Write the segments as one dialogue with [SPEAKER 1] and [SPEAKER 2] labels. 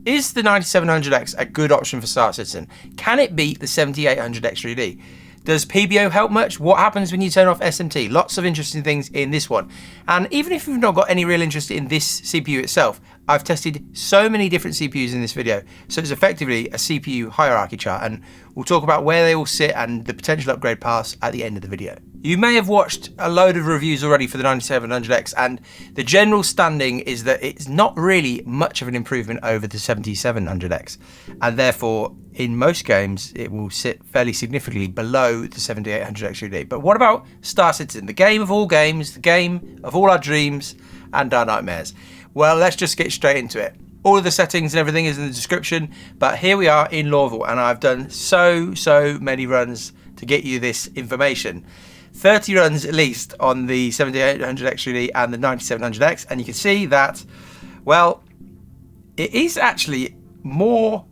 [SPEAKER 1] Is the 9700X a good option for Star Citizen? Can it beat the 7800X 3D? Does PBO help much? What happens when you turn off SMT? Lots of interesting things in this one. And even if you've not got any real interest in this CPU itself, I've tested so many different CPUs in this video. So it's effectively a CPU hierarchy chart, and we'll talk about where they all sit and the potential upgrade paths at the end of the video. You may have watched a load of reviews already for the 9700X, and the general standing is that it's not really much of an improvement over the 7700X, and therefore in most games it will sit fairly significantly below the 7800X 3D. But what about Star Citizen, the game of all games, the game of all our dreams and our nightmares? Well, let's just get straight into it. All of the settings and everything is in the description, but here we are in Lawville, and I've done so many runs to get you this information. 30 runs at least on the 7800X 3D and the 9700X, and you can see that, well, it is actually more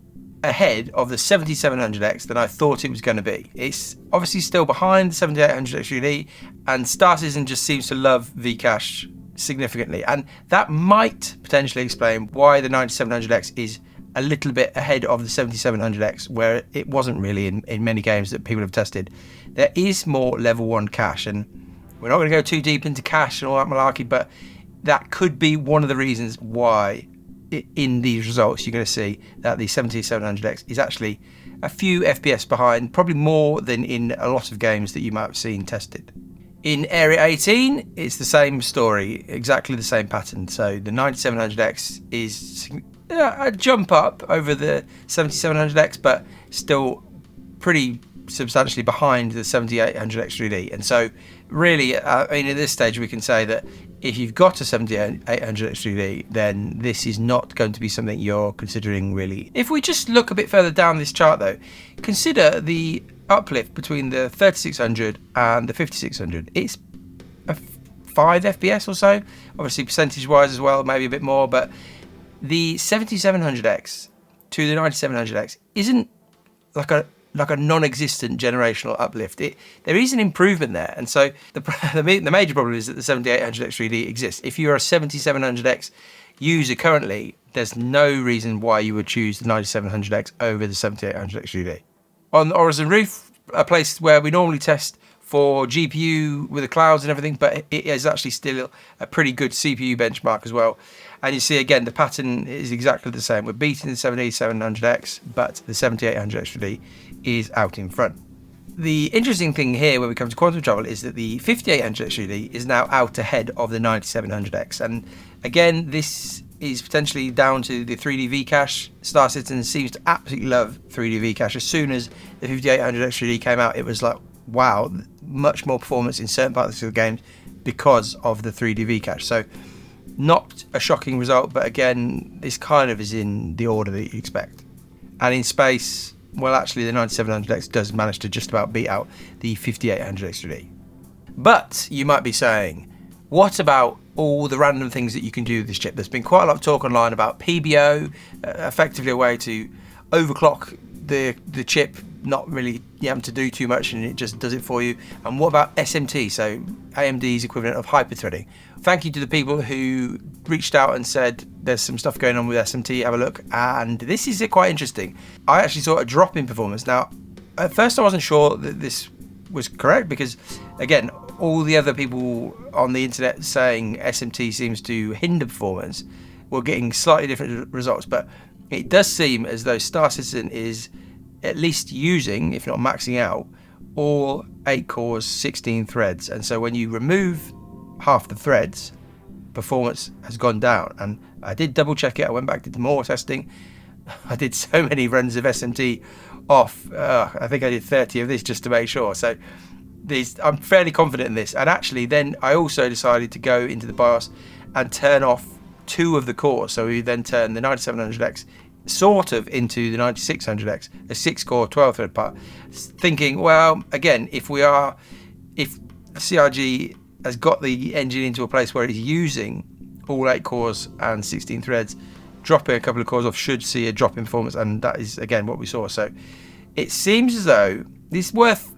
[SPEAKER 1] ahead of the 7700X than I thought it was going to be. It's obviously still behind the 7800X 3D, and Star Citizen just seems to love Vcache significantly, and that might potentially explain why the 9700X is a little bit ahead of the 7700X, where it wasn't really in many games that people have tested. There is more level 1 cache, and we're not going to go too deep into cache and all that malarkey, but that could be one of the reasons why in these results you're going to see that the 7700X is actually a few FPS behind, probably more than in a lot of games that you might have seen tested. In Area 18, it's the same story, exactly the same pattern. So the 9700X is a jump up over the 7700X, but still pretty substantially behind the 7800X 3D. And so really, I mean, at this stage, we can say that if you've got a 7800X 3D, then this is not going to be something you're considering really. If we just look a bit further down this chart though, consider the uplift between the 3600 and the 5600. It's a 5 FPS or so, obviously percentage wise as well, maybe a bit more, but the 7700X to the 9700X isn't like a non-existent generational uplift. There is an improvement there, and so the major problem is that the 7800X 3D exists. If you're a 7700X user currently, there's no reason why you would choose the 9700X over the 7800X 3D. On the Horizon Roof, a place where we normally test for GPU with the clouds and everything, but it is actually still a pretty good CPU benchmark as well. And you see again, the pattern is exactly the same. We're beating the 7700X, but the 7800X 3D is out in front. The interesting thing here when we come to quantum travel is that the 5800X 3D is now out ahead of the 9700X. And again, this is potentially down to the 3D Vcache. Star Citizen seems to absolutely love 3D Vcache. As soon as the 5800X 3D came out, it was like, wow, much more performance in certain parts of the game because of the 3D Vcache. So not a shocking result, but again, this kind of is in the order that you expect. And in space, well, actually the 9700X does manage to just about beat out the 5800X 3D. But you might be saying, what about all the random things that you can do with this chip? There's been quite a lot of talk online about PBO, effectively a way to overclock the chip, not really having to do too much, and it just does it for you. And what about SMT, so AMD's equivalent of hyperthreading? Thank you to the people who reached out and said there's some stuff going on with SMT, have a look, and this is quite interesting. I actually saw a drop in performance. Now, at first I wasn't sure that this was correct because, again, all the other people on the internet saying SMT seems to hinder performance were getting slightly different results, but it does seem as though Star Citizen is at least using, if not maxing out, all 8 cores, 16 threads. And so when you remove half the threads, performance has gone down. And I did double check it. I went back, did more testing. I did so many runs of SMT off. I think I did 30 of this just to make sure. So I'm fairly confident in this. And actually then I also decided to go into the BIOS and turn off 2 of the cores. So we then turn the 9700X sort of into the 9600X, a 6-core 12 thread part, thinking, well, again, if CRG has got the engine into a place where it's using all 8 cores and 16 threads, dropping a couple of cores off should see a drop in performance, and that is again what we saw. So it seems as though this is worth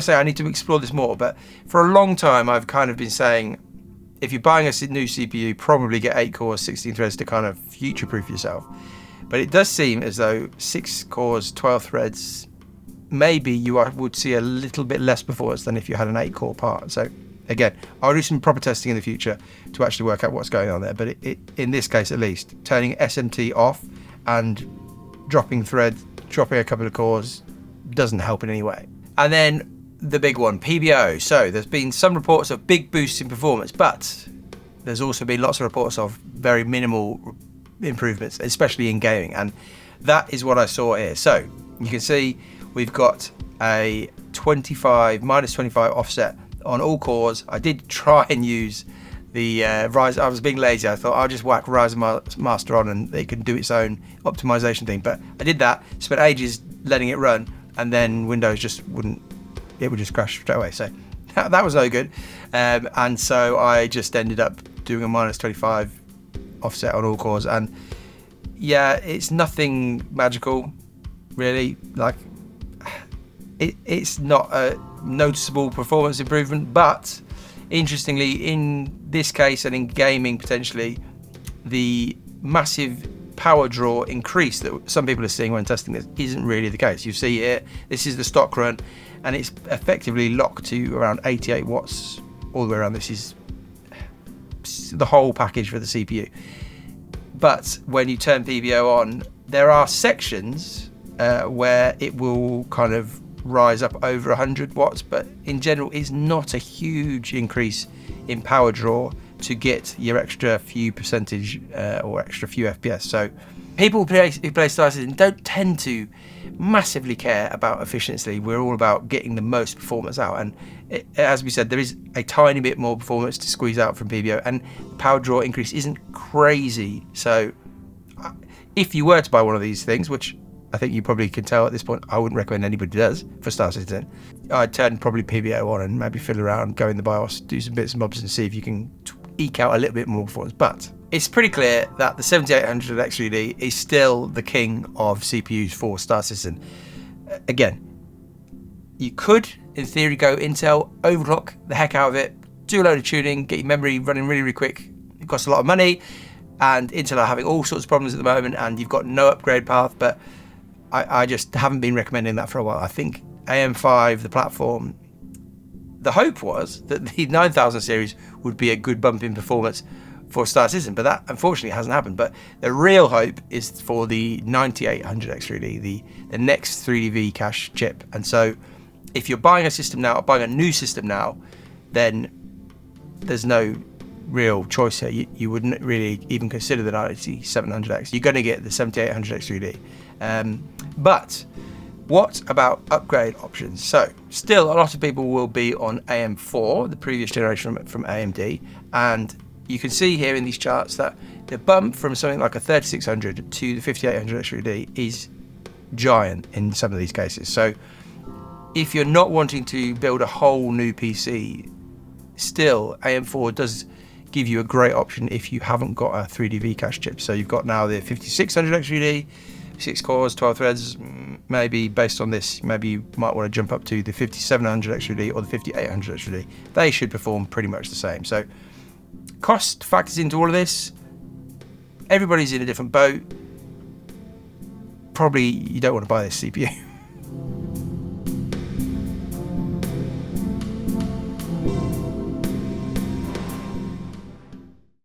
[SPEAKER 1] saying. I need to explore this more, but for a long time I've kind of been saying, if you're buying a new CPU, probably get 8 cores, 16 threads to kind of future-proof yourself. But it does seem as though 6 cores, 12 threads, maybe you would see a little bit less performance than if you had an 8-core part. So again, I'll do some proper testing in the future to actually work out what's going on there. But in this case, at least, turning SMT off and dropping a couple of cores doesn't help in any way. And then the big one, PBO. So there's been some reports of big boosts in performance, but there's also been lots of reports of very minimal improvements, especially in gaming, and that is what I saw here. So you can see we've got a minus 25 offset on all cores. I did try and use the Ryzen. I was being lazy. I thought I'll just whack Ryzen Master on and it can do its own optimization thing, but I did that, spent ages letting it run, and then Windows just wouldn't, it would just crash straight away. So that was no good, and so I just ended up doing a minus 25 offset on all cores, and yeah, it's nothing magical really. Like it's not a noticeable performance improvement, but interestingly, in this case and in gaming potentially, the massive power draw increase that some people are seeing when testing this isn't really the case. You see here, this is the stock run, and it's effectively locked to around 88 watts all the way around. This is the whole package for the CPU. But when you turn PBO on, there are sections where it will kind of rise up over 100 watts, but in general it's not a huge increase in power draw to get your extra few percentage or extra few FPS. So people who play Star Citizen don't tend to massively care about efficiency. We're all about getting the most performance out, and as we said, there is a tiny bit more performance to squeeze out from PBO, and the power draw increase isn't crazy. So if you were to buy one of these things, which I think you probably can tell at this point, I wouldn't recommend anybody does for Star Citizen, I'd turn probably PBO on and maybe fiddle around, go in the BIOS, do some bits and bobs and see if you can eke out a little bit more performance. But it's pretty clear that the 7800 X3D is still the king of CPUs for Star Citizen. Again, you could, in theory, go Intel, overclock the heck out of it, do a load of tuning, get your memory running really, really quick. It costs a lot of money, and Intel are having all sorts of problems at the moment, and you've got no upgrade path, but I just haven't been recommending that for a while. I think AM5, the platform, the hope was that the 9000 series would be a good bump in performance for Star Citizen, but that unfortunately hasn't happened. But the real hope is for the 9800 X3D, the next 3D cache chip. And so if you're buying a system now, or buying a new system now, then there's no real choice here. You wouldn't really even consider the 9700X. You're going to get the 7800 X3D. But what about upgrade options? So still a lot of people will be on AM4, the previous generation from AMD, and you can see here in these charts that the bump from something like a 3600 to the 5800 X3D is giant in some of these cases. So if you're not wanting to build a whole new PC, still AM4 does give you a great option if you haven't got a 3D cache chip. So you've got now the 5600 X3D, 6 cores, 12 threads. Maybe based on this, maybe you might want to jump up to the 5700 X3D or the 5800 X3D. They should perform pretty much the same. So cost factors into all of this. Everybody's in a different boat. Probably you don't want to buy this CPU.